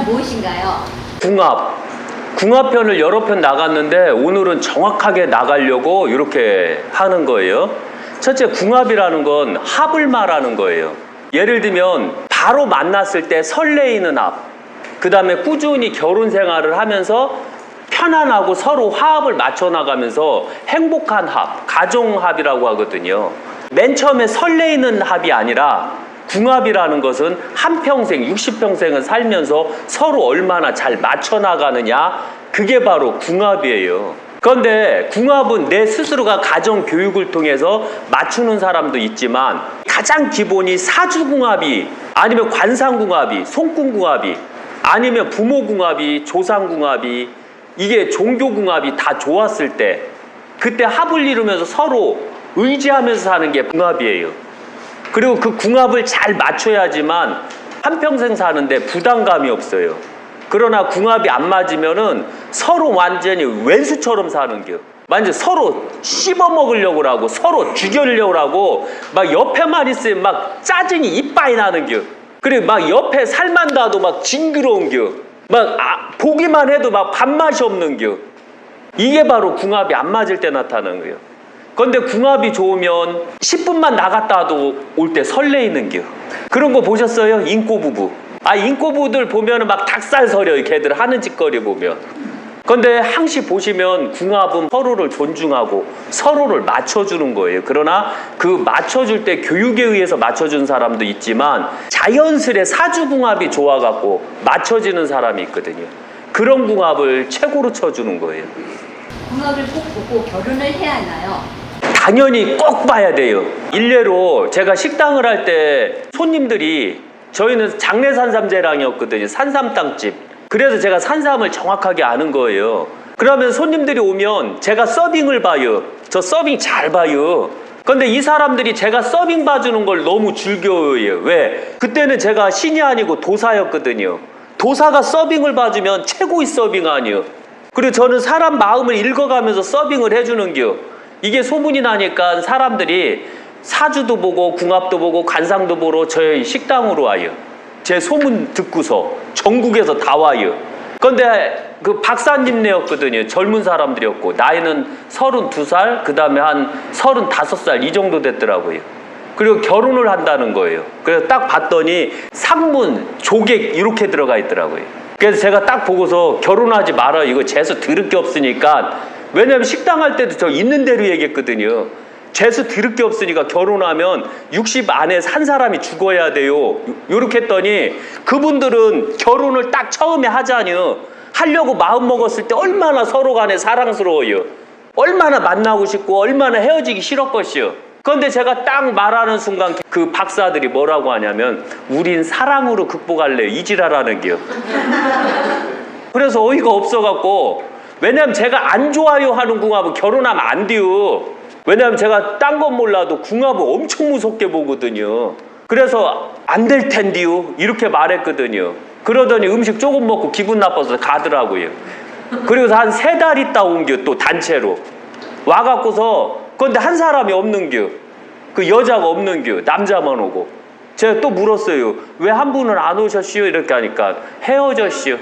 무엇인가요? 궁합편을 여러 편 나갔는데 오늘은 정확하게 나가려고 이렇게 하는 거예요. 첫째, 궁합이라는 건 합을 말하는 거예요. 예를 들면 바로 만났을 때 설레이는 합, 그 다음에 꾸준히 결혼 생활을 하면서 편안하고 서로 화합을 맞춰 나가면서 행복한 합, 가정합이라고 하거든요. 맨 처음에 설레이는 합이 아니라 궁합이라는 것은 한평생, 60평생을 살면서 서로 얼마나 잘 맞춰 나가느냐, 그게 바로 궁합이에요. 그런데 궁합은 내 스스로가 가정 교육을 통해서 맞추는 사람도 있지만 가장 기본이 사주궁합이, 아니면 관상궁합이, 손금궁합이, 아니면 부모궁합이, 조상궁합이, 이게 종교궁합이 다 좋았을 때 그때 합을 이루면서 서로 의지하면서 사는 게 궁합이에요. 그리고 그 궁합을 잘 맞춰야지만 한평생 사는데 부담감이 없어요. 그러나 궁합이 안 맞으면은 서로 완전히 왼수처럼 사는 겨. 완전 서로 씹어먹으려고 하고 서로 죽이려고 하고 막 옆에만 있으면 막 짜증이 이빠이 나는 겨. 그리고 막 옆에 살만 닿아도 막 징그러운 겨. 막 보기만 해도 막 밥맛이 없는 겨. 이게 바로 궁합이 안 맞을 때 나타나는 거예요. 그런데 궁합이 좋으면 10분만 나갔다 와도 올 때 설레이는 겨. 그런 거 보셨어요? 인꼬부부. 인꼬부들 보면 막 닭살 서려요. 걔들 하는 짓거리 보면. 그런데 항시 보시면 궁합은 서로를 존중하고 서로를 맞춰주는 거예요. 그러나 그 맞춰줄 때 교육에 의해서 맞춰준 사람도 있지만 자연스레 사주궁합이 좋아갖고 맞춰지는 사람이 있거든요. 그런 궁합을 최고로 쳐주는 거예요. 궁합을 꼭 보고 결혼을 해야 하나요? 당연히 꼭 봐야 돼요. 일례로 제가 식당을 할 때 손님들이, 저희는 장례산삼제랑이었거든요. 산삼땅집. 그래서 제가 산삼을 정확하게 아는 거예요. 그러면 손님들이 오면 제가 서빙을 봐요. 저 서빙 잘 봐요. 근데 이 사람들이 제가 서빙 봐주는 걸 너무 즐겨요. 왜? 그때는 제가 신이 아니고 도사였거든요. 도사가 서빙을 봐주면 최고의 서빙 아니에요. 그리고 저는 사람 마음을 읽어가면서 서빙을 해주는 겨. 이게 소문이 나니까 사람들이 사주도 보고 궁합도 보고 관상도 보러 저희 식당으로 와요. 제 소문 듣고서 전국에서 다 와요. 그런데 그 박사님네였거든요. 젊은 사람들이었고 나이는 32살, 그 다음에 한 35살 이 정도 됐더라고요. 그리고 결혼을 한다는 거예요. 그래서 딱 봤더니 상문, 조객 이렇게 들어가 있더라고요. 그래서 제가 딱 보고서 결혼하지 마라, 이거 재수 들을 게 없으니까. 왜냐면 식당 할 때도 저 있는 대로 얘기했거든요. 재수 들을 게 없으니까 결혼하면 60 안에 한 사람이 죽어야 돼요. 이렇게 했더니 그분들은 결혼을 딱 처음에 하자니요. 하려고 마음 먹었을 때 얼마나 서로 간에 사랑스러워요. 얼마나 만나고 싶고 얼마나 헤어지기 싫었것이요. 그런데 제가 딱 말하는 순간 그 박사들이 뭐라고 하냐면 우린 사랑으로 극복할래요. 이지랄하는 게요. 그래서 어이가 없어갖고, 왜냐면 제가 안 좋아요 하는 궁합은 결혼하면 안 돼요. 왜냐면 제가 딴 건 몰라도 궁합을 엄청 무섭게 보거든요. 그래서 안 될 텐데요 이렇게 말했거든요. 그러더니 음식 조금 먹고 기분 나빠서 가더라고요. 그리고서 한 3달 있다 온겨. 또 단체로 와갖고서, 그런데 한 사람이 없는겨. 그 여자가 없는겨. 남자만 오고. 제가 또 물었어요. 왜 한 분은 안 오셨시오? 이렇게 하니까 헤어졌시오.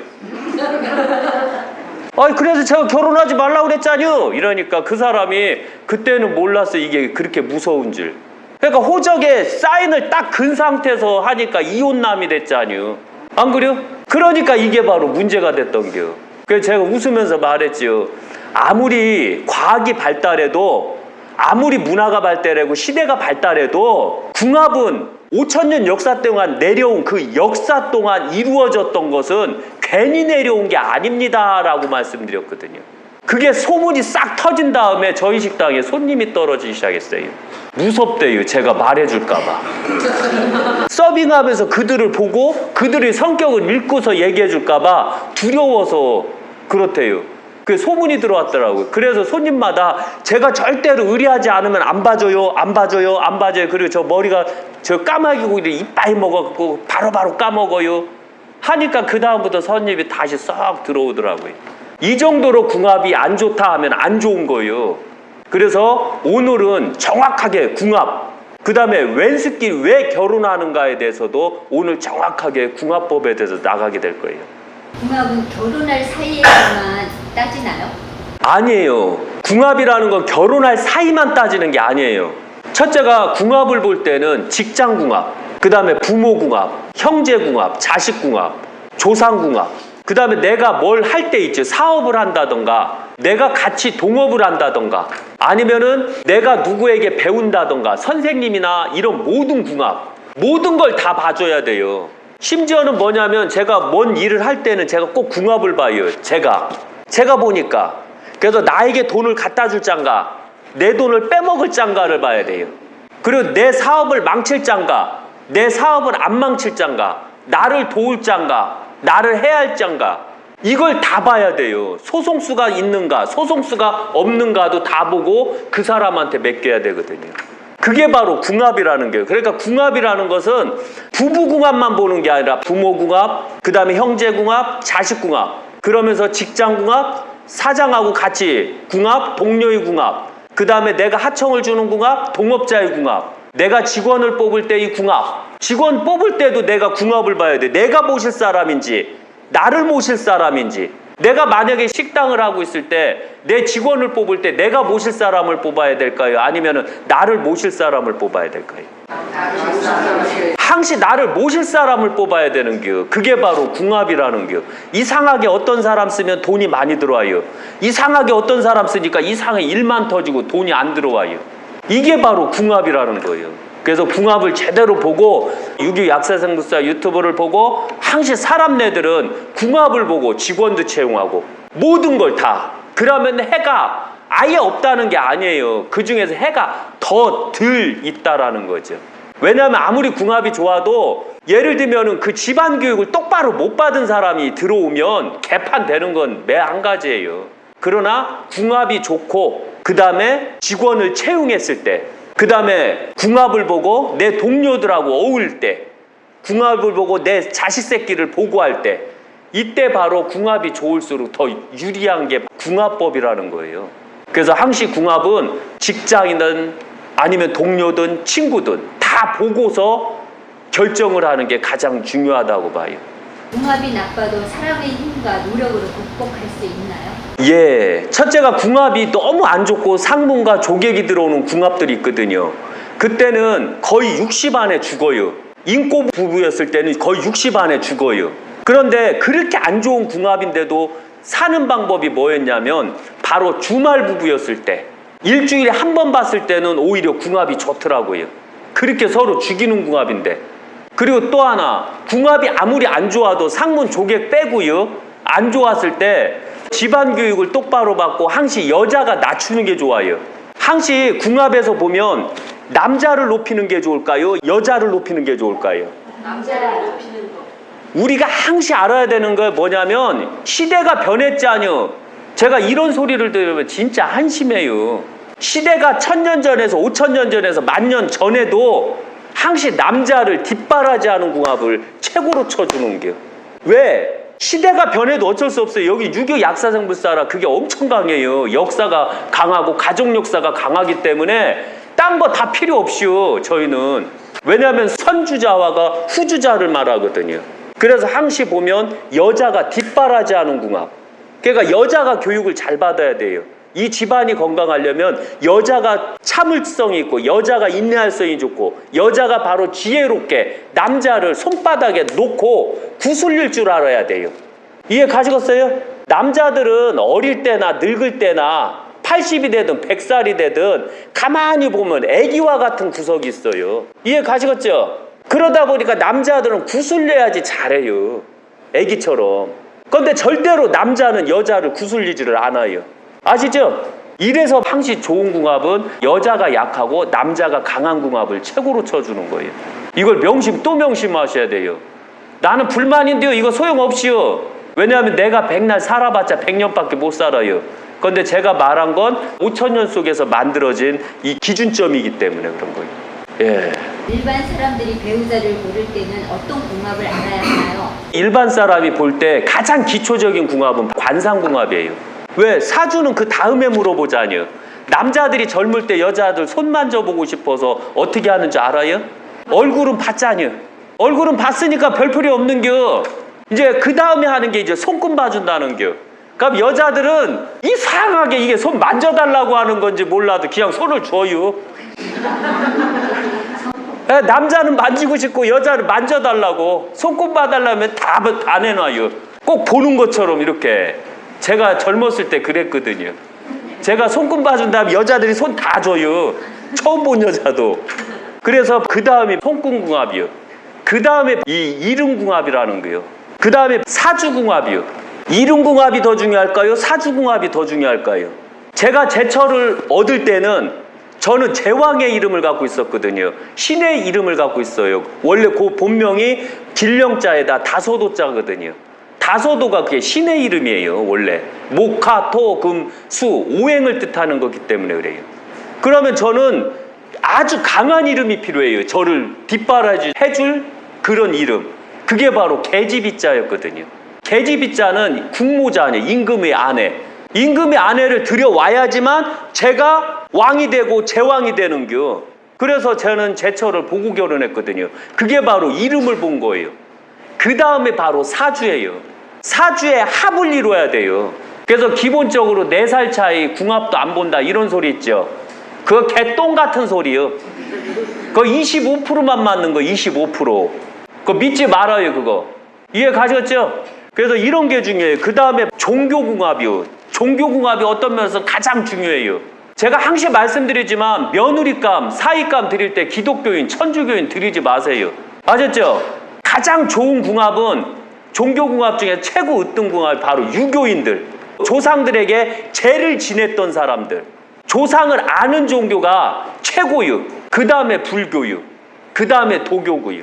그래서 제가 결혼하지 말라고 그랬잖요. 이러니까 그 사람이 그때는 몰랐어 이게 그렇게 무서운 줄. 그러니까 호적에 사인을 딱 근 상태에서 하니까 이혼남이 됐잖요. 안 그래요? 그러니까 이게 바로 문제가 됐던겨. 그래서 제가 웃으면서 말했지요. 아무리 과학이 발달해도, 아무리 문화가 발달하고 시대가 발달해도 궁합은 5,000년 역사 동안 내려온 그 역사 동안 이루어졌던 것은 괜히 내려온 게 아닙니다 라고 말씀드렸거든요. 그게 소문이 싹 터진 다음에 저희 식당에 손님이 떨어지기 시작했어요. 무섭대요. 제가 말해줄까 봐. 서빙하면서 그들을 보고 그들의 성격을 읽고서 얘기해줄까 봐 두려워서 그렇대요. 그 소문이 들어왔더라고요. 그래서 손님마다 제가 절대로 의리하지 않으면 안 봐줘요, 안 봐줘요, 안 봐줘요. 그리고 저 머리가 저 까마귀 고기를 이빨 먹어갖고 바로바로 까먹어요 하니까 그 다음부터 손님이 다시 썩 들어오더라고요. 이 정도로 궁합이 안 좋다 하면 안 좋은 거예요. 그래서 오늘은 정확하게 궁합, 그 다음에 왼수끼리 왜 결혼하는가에 대해서도 오늘 정확하게 궁합법에 대해서 나가게 될 거예요. 궁합은 결혼할 사이에만 따지나요? 아니에요. 궁합이라는 건 결혼할 사이만 따지는 게 아니에요. 첫째가 궁합을 볼 때는 직장 궁합, 그 다음에 부모 궁합, 형제 궁합, 자식 궁합, 조상 궁합, 그 다음에 내가 뭘 할 때 있죠. 사업을 한다던가, 내가 같이 동업을 한다던가, 아니면은 내가 누구에게 배운다던가, 선생님이나 이런 모든 궁합, 모든 걸 다 봐줘야 돼요. 심지어는 뭐냐면 제가 뭔 일을 할 때는 제가 꼭 궁합을 봐요. 제가 보니까. 그래서 나에게 돈을 갖다 줄 짠가, 내 돈을 빼먹을 짠가를 봐야 돼요. 그리고 내 사업을 망칠 짠가, 내 사업을 안 망칠 짠가, 나를 도울 짠가, 나를 해야 할 짠가, 이걸 다 봐야 돼요. 소송수가 있는가, 소송수가 없는가도 다 보고 그 사람한테 맡겨야 되거든요. 그게 바로 궁합이라는 거예요. 그러니까 궁합이라는 것은 부부 궁합만 보는 게 아니라 부모 궁합, 그 다음에 형제 궁합, 자식 궁합, 그러면서 직장 궁합, 사장하고 같이 궁합, 동료의 궁합, 그 다음에 내가 하청을 주는 궁합, 동업자의 궁합, 내가 직원을 뽑을 때의 궁합, 직원 뽑을 때도 내가 궁합을 봐야 돼. 내가 모실 사람인지, 나를 모실 사람인지, 내가 만약에 식당을 하고 있을 때 내 직원을 뽑을 때 내가 모실 사람을 뽑아야 될까요? 아니면 나를 모실 사람을 뽑아야 될까요? 항시 나를 모실 사람을 뽑아야 되는 겨. 그게 바로 궁합이라는 겨. 이상하게 어떤 사람 쓰면 돈이 많이 들어와요. 이상하게 어떤 사람 쓰니까 이상하게 일만 터지고 돈이 안 들어와요. 이게 바로 궁합이라는 거예요. 그래서 궁합을 제대로 보고 유교 약사생부사 유튜브를 보고 항시 사람네들은 궁합을 보고 직원도 채용하고 모든 걸 다. 그러면 해가 아예 없다는 게 아니에요. 그 중에서 해가 더 덜 있다라는 거죠. 왜냐하면 아무리 궁합이 좋아도 예를 들면 그 집안 교육을 똑바로 못 받은 사람이 들어오면 개판되는 건 매 한 가지예요. 그러나 궁합이 좋고 그 다음에 직원을 채용했을 때, 그 다음에 궁합을 보고 내 동료들하고 어울릴 때, 궁합을 보고 내 자식 새끼를 보고할 때, 이때 바로 궁합이 좋을수록 더 유리한 게 궁합법이라는 거예요. 그래서 항시 궁합은 직장이든 아니면 동료든 친구든 다 보고서 결정을 하는 게 가장 중요하다고 봐요. 궁합이 나빠도 사람의 힘과 노력으로 극복할 수 있나요? 예, 첫째가 궁합이 너무 안 좋고 상문과 조객이 들어오는 궁합들이 있거든요. 그때는 거의 60 안에 죽어요. 인꼬 부부였을 때는 거의 60 안에 죽어요. 그런데 그렇게 안 좋은 궁합인데도 사는 방법이 뭐였냐면 바로 주말 부부였을 때, 일주일에 한 번 봤을 때는 오히려 궁합이 좋더라고요. 그렇게 서로 죽이는 궁합인데. 그리고 또 하나, 궁합이 아무리 안 좋아도 상문 조객 빼고요, 안 좋았을 때 집안 교육을 똑바로 받고 항시 여자가 낮추는 게 좋아요. 항시 궁합에서 보면 남자를 높이는 게 좋을까요? 여자를 높이는 게 좋을까요? 남자를 높이는 거. 우리가 항시 알아야 되는 게 뭐냐면 시대가 변했잖요. 제가 이런 소리를 들으면 진짜 한심해요. 시대가 1000년 전에서 5000년 전에서 10,000년 전에도 항시 남자를 뒷바라지하는 궁합을 최고로 쳐주는 게. 왜? 시대가 변해도 어쩔 수 없어요. 여기 유교 약사생불사라 그게 엄청 강해요. 역사가 강하고 가족 역사가 강하기 때문에 딴 거 다 필요 없이요. 저희는. 왜냐하면 선주자와가 후주자를 말하거든요. 그래서 항시 보면 여자가 뒷바라지하는 궁합. 그러니까 여자가 교육을 잘 받아야 돼요. 이 집안이 건강하려면 여자가 참을성이 있고 여자가 인내할성이 좋고 여자가 바로 지혜롭게 남자를 손바닥에 놓고 구슬릴 줄 알아야 돼요. 이해 가시겠어요? 남자들은 어릴 때나 늙을 때나 80이 되든 100살이 되든 가만히 보면 애기와 같은 구석이 있어요. 이해 가시겠죠? 그러다 보니까 남자들은 구슬려야지 잘해요. 애기처럼. 그런데 절대로 남자는 여자를 구슬리지를 않아요. 아시죠? 이래서 항시 좋은 궁합은 여자가 약하고 남자가 강한 궁합을 최고로 쳐주는 거예요. 이걸 또 명심하셔야 돼요. 나는 불만인데요. 이거 소용없이요. 왜냐하면 내가 100날 살아봤자 100년밖에 못 살아요. 그런데 제가 말한 건 5000년 속에서 만들어진 이 기준점이기 때문에 그런 거예요. 예. 일반 사람들이 배우자를 고를 때는 어떤 궁합을 알아야 하나요? 일반 사람이 볼 때 가장 기초적인 궁합은 관상궁합이에요. 왜? 사주는 그 다음에 물어보자니요. 남자들이 젊을 때 여자들 손 만져보고 싶어서 어떻게 하는지 알아요? 얼굴은 봤자니요. 얼굴은 봤으니까 별 필요 없는겨. 이제 그 다음에 하는 게 이제 손금 봐준다는 겨. 그럼 여자들은 이상하게 이게 손 만져달라고 하는 건지 몰라도 그냥 손을 줘요. 남자는 만지고 싶고 여자는 만져달라고 손금 봐달라면 다 내놔요. 꼭 보는 것처럼 이렇게. 제가 젊었을 때 그랬거든요. 제가 손금 봐준 다음에 여자들이 손 다 줘요. 처음 본 여자도. 그래서 그 다음에 손금궁합이요. 그 다음에 이 이름궁합이라는 거요. 그 다음에 사주궁합이요. 이름궁합이 더 중요할까요? 사주궁합이 더 중요할까요? 제가 제철을 얻을 때는 저는 제왕의 이름을 갖고 있었거든요. 신의 이름을 갖고 있어요. 원래 그 본명이 길령자에다 다소도자거든요. 다소도가 그게 신의 이름이에요. 원래 목화, 토, 금, 수 오행을 뜻하는 거기 때문에 그래요. 그러면 저는 아주 강한 이름이 필요해요. 저를 뒷바라지해줄 그런 이름. 그게 바로 계집이자였거든요. 계집이자는 국모자 아니에요. 임금의 아내. 임금의 아내를 들여와야지만 제가 왕이 되고 제왕이 되는겨. 그래서 저는 제철을 보고 결혼했거든요. 그게 바로 이름을 본 거예요. 그 다음에 바로 사주예요. 사주에 합을 이루어야 돼요. 그래서 기본적으로 4살 차이 궁합도 안 본다 이런 소리 있죠. 그거 개똥 같은 소리요. 그거 25%만 맞는 거 25%. 그거 믿지 말아요. 그거 이해 가셨죠? 그래서 이런 게 중요해요. 그 다음에 종교궁합이요. 종교궁합이 어떤 면에서 가장 중요해요. 제가 항상 말씀드리지만 며느리감, 사위감 드릴 때 기독교인, 천주교인 드리지 마세요. 아셨죠? 가장 좋은 궁합은 종교궁합 중에 최고 으뜸 궁합이 바로 유교인들. 조상들에게 죄를 지냈던 사람들. 조상을 아는 종교가 최고유. 그 다음에 불교유. 그 다음에 도교구유.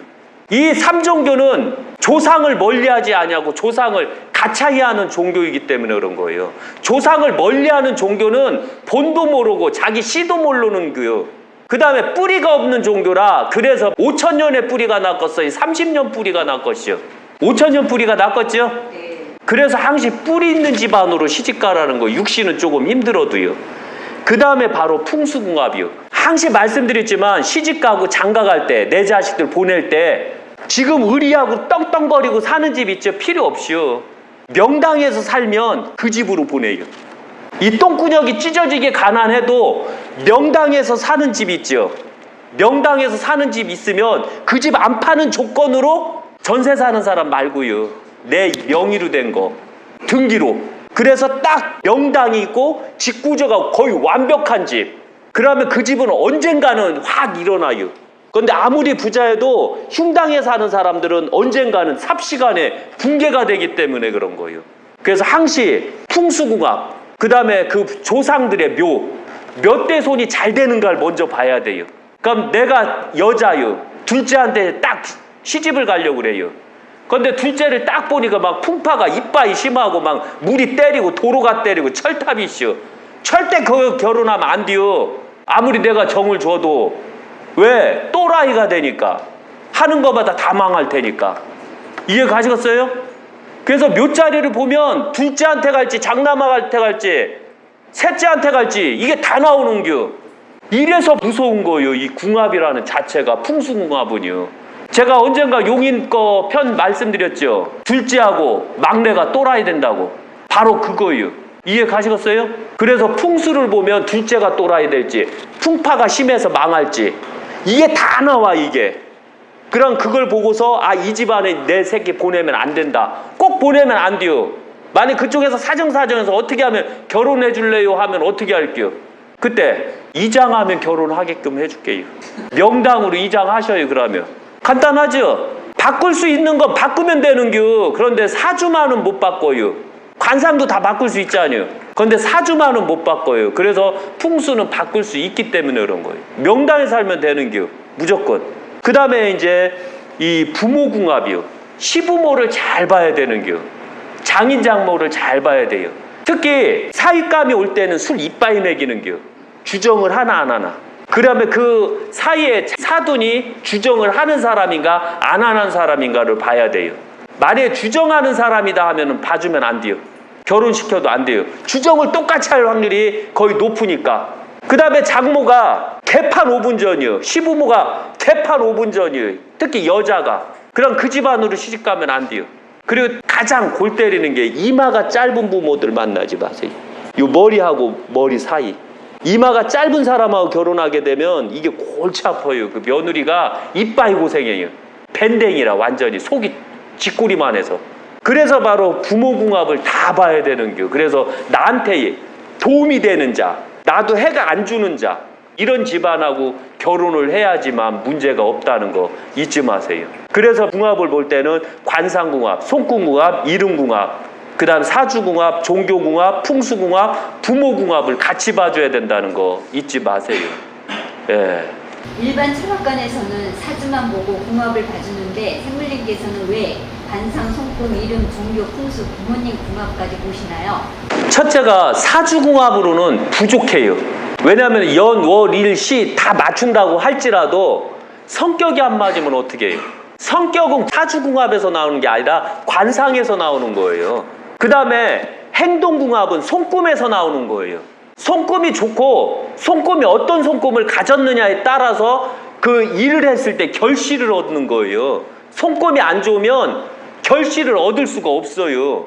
이 3종교는 조상을 멀리하지 아니하고 조상을 가차히 하는 종교이기 때문에 그런 거예요. 조상을 멀리하는 종교는 본도 모르고 자기 씨도 모르는 거요. 그 다음에 뿌리가 없는 종교라 그래서 5천년의 뿌리가 났겠어요. 30년 뿌리가 났겠죠. 5천년 뿌리가 났겠죠. 그래서 항상 뿌리 있는 집안으로 시집가라는 거. 육신은 조금 힘들어도요. 그 다음에 바로 풍수궁합이요. 항상 말씀드렸지만 시집가고 장가갈 때 내 자식들 보낼 때 지금 의리하고 떵떵거리고 사는 집 있죠? 필요 없이요. 명당에서 살면 그 집으로 보내요. 이 똥구녕이 찢어지게 가난해도 명당에서 사는 집 있죠? 명당에서 사는 집 있으면 그 집 안 파는 조건으로 전세 사는 사람 말고요. 내 명의로 된 거. 등기로. 그래서 딱 명당이 있고 집 구조가 거의 완벽한 집. 그러면 그 집은 언젠가는 확 일어나요. 그런데 아무리 부자여도 흉당에 사는 사람들은 언젠가는 삽시간에 붕괴가 되기 때문에 그런 거예요. 그래서 항시 풍수궁합, 그 다음에 그 조상들의 묘, 몇 대 손이 잘 되는가를 먼저 봐야 돼요. 그럼 내가 여자요. 둘째한테 딱 시집을 가려고 그래요. 그런데 둘째를 딱 보니까 막 풍파가 이빠이 심하고 막 물이 때리고 도로가 때리고 철탑이 있어. 절대 그 결혼하면 안 돼요. 아무리 내가 정을 줘도. 왜? 또라이가 되니까. 하는 것마다 다 망할 테니까. 이해 가시겠어요? 그래서 묘자리를 보면 둘째한테 갈지 장남한테 갈지 셋째한테 갈지 이게 다 나오는겨. 이래서 무서운 거예요. 이 궁합이라는 자체가 풍수궁합은요. 제가 언젠가 용인 거 편 말씀드렸죠. 둘째하고 막내가 또라이 된다고. 바로 그거예요. 이해 가시겠어요? 그래서 풍수를 보면 둘째가 또라이 될지 풍파가 심해서 망할지 이게 다 나와 이게. 그럼 그걸 보고서 이 집안에 내 새끼 보내면 안 된다. 꼭 보내면 안 돼요. 만약 그쪽에서 사정사정해서 어떻게 하면 결혼해 줄래요 하면 어떻게 할게요? 그때 이장하면 결혼하게끔 해줄게요. 명당으로 이장하셔요. 그러면 간단하죠? 바꿀 수 있는 건 바꾸면 되는겨. 그런데 사주만은 못 바꿔요. 관상도 다 바꿀 수 있잖아요. 그런데 사주만은 못 바꿔요. 그래서 풍수는 바꿀 수 있기 때문에 그런 거예요. 명당에 살면 되는겨. 무조건. 그 다음에 이제 이 부모궁합이요. 시부모를 잘 봐야 되는겨. 장인장모를 잘 봐야 돼요. 특히 사윗감이 올 때는 술 이빠이 먹이는겨. 주정을 하나 안 하나. 그러면 그 사이에 사돈이 주정을 하는 사람인가 안 하는 사람인가를 봐야 돼요. 만약에 주정하는 사람이다 하면 봐주면 안 돼요. 결혼시켜도 안 돼요. 주정을 똑같이 할 확률이 거의 높으니까. 그 다음에 장모가 개판 5분 전이요. 시부모가 개판 5분 전이요. 특히 여자가. 그럼 그 집안으로 시집가면 안 돼요. 그리고 가장 골 때리는 게 이마가 짧은 부모들 만나지 마세요. 요 머리하고 머리 사이. 이마가 짧은 사람하고 결혼하게 되면 이게 골치 아파요. 그 며느리가 이빠이 고생해요. 밴댕이라 완전히 속이 쥐꼬리만 해서. 그래서 바로 부모궁합을 다 봐야 되는 겨. 그래서 나한테 도움이 되는 자, 나도 해가 안 주는 자, 이런 집안하고 결혼을 해야지만 문제가 없다는 거 잊지 마세요. 그래서 궁합을 볼 때는 관상궁합, 손궁합, 이름궁합, 그 다음 사주궁합, 종교궁합, 풍수궁합, 부모궁합을 같이 봐줘야 된다는 거 잊지 마세요. 예. 일반 철학관에서는 사주만 보고 궁합을 봐주는데 생물님께서는 왜 관상, 손금, 이름, 종교, 풍수, 부모님 궁합까지 보시나요? 첫째가 사주궁합으로는 부족해요. 왜냐하면 연, 월, 일, 시 다 맞춘다고 할지라도 성격이 안 맞으면 어떻게 해요? 성격은 사주궁합에서 나오는 게 아니라 관상에서 나오는 거예요. 그 다음에 행동궁합은 손금에서 나오는 거예요. 손금이 좋고 손금이 어떤 손금을 가졌느냐에 따라서 그 일을 했을 때 결실을 얻는 거예요. 손금이 안 좋으면 결실을 얻을 수가 없어요.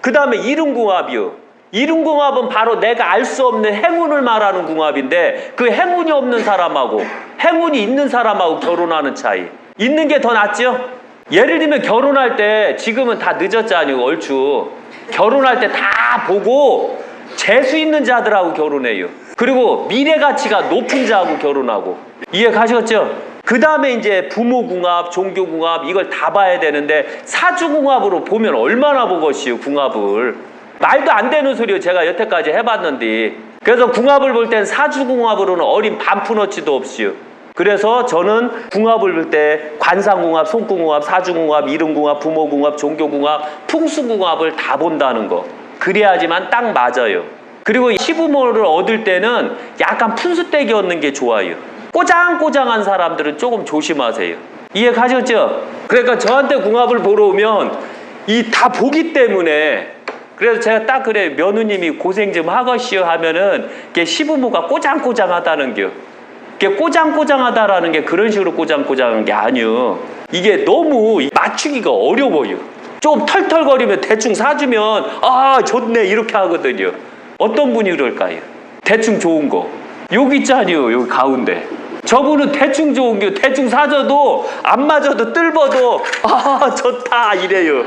그 다음에 이름궁합이요. 이름궁합은 바로 내가 알 수 없는 행운을 말하는 궁합인데 그 행운이 없는 사람하고 행운이 있는 사람하고 결혼하는 차이. 있는 게 더 낫죠? 예를 들면 결혼할 때 지금은 다 늦었잖아요. 얼추 결혼할 때 다 보고 재수 있는 자들하고 결혼해요. 그리고 미래 가치가 높은 자하고 결혼하고. 이해 가셨죠? 그 다음에 이제 부모궁합, 종교궁합 이걸 다 봐야 되는데 사주궁합으로 보면 얼마나 보겠어요. 궁합을 말도 안 되는 소리요. 제가 여태까지 해봤는데. 그래서 궁합을 볼 땐 사주궁합으로는 어린 반푼어치도 없이요. 그래서 저는 궁합을 볼 때 관상궁합, 손궁합, 사주궁합, 이름궁합, 부모궁합, 종교궁합, 풍수궁합을 다 본다는 거. 그래야지만 딱 맞아요. 그리고 시부모를 얻을 때는 약간 푼수떼기 얻는 게 좋아요. 꼬장꼬장한 사람들은 조금 조심하세요. 이해 가셨죠? 그러니까 저한테 궁합을 보러 오면 이 다 보기 때문에 그래서 제가 딱 그래 며느님이 고생 좀 하겠시오 하면은 이게 시부모가 꼬장꼬장하다는 겨. 이게 꼬장꼬장하다라는 게 그런 식으로 꼬장꼬장한 게 아니요. 이게 너무 맞추기가 어려워요. 좀 털털거리면 대충 사주면 아 좋네 이렇게 하거든요. 어떤 분이 그럴까요? 대충 좋은 거 여기 있잖아요. 여기 가운데 저분은 대충 좋은 게 대충 사줘도 안 맞아도 뜰어도 아 좋다 이래요.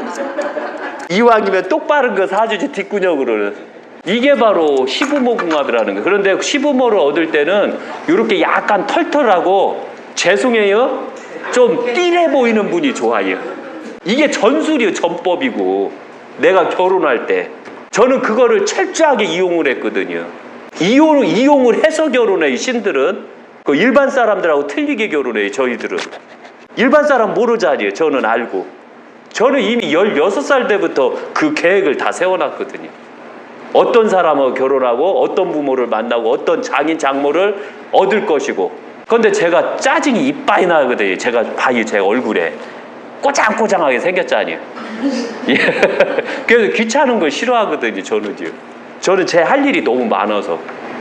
이왕이면 똑바른 거 사주지 뒷구녕으로는. 이게 바로 시부모 궁합이라는 거예요. 그런데 시부모를 얻을 때는 이렇게 약간 털털하고 죄송해요 좀 띠래 보이는 분이 좋아요. 이게 전술이에요. 전법이고. 내가 결혼할 때 저는 그거를 철저하게 이용을 했거든요. 이용을 해서 결혼해요. 신들은 그 일반 사람들하고 틀리게 결혼해요. 저희들은 일반 사람 모르잖아요. 저는 알고. 저는 이미 16살 때부터 그 계획을 다 세워놨거든요. 어떤 사람하고 결혼하고 어떤 부모를 만나고 어떤 장인 장모를 얻을 것이고. 그런데 제가 짜증이 이빠이 나거든요. 제가 봐요. 제 얼굴에 꼬장꼬장하게 생겼잖아요. 그래서 귀찮은 걸 싫어하거든요. 저는 제 할 일이 너무 많아서.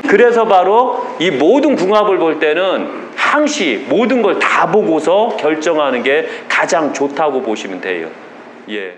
그래서 바로 이 모든 궁합을 볼 때는 항시 모든 걸 다 보고서 결정하는 게 가장 좋다고 보시면 돼요. 예.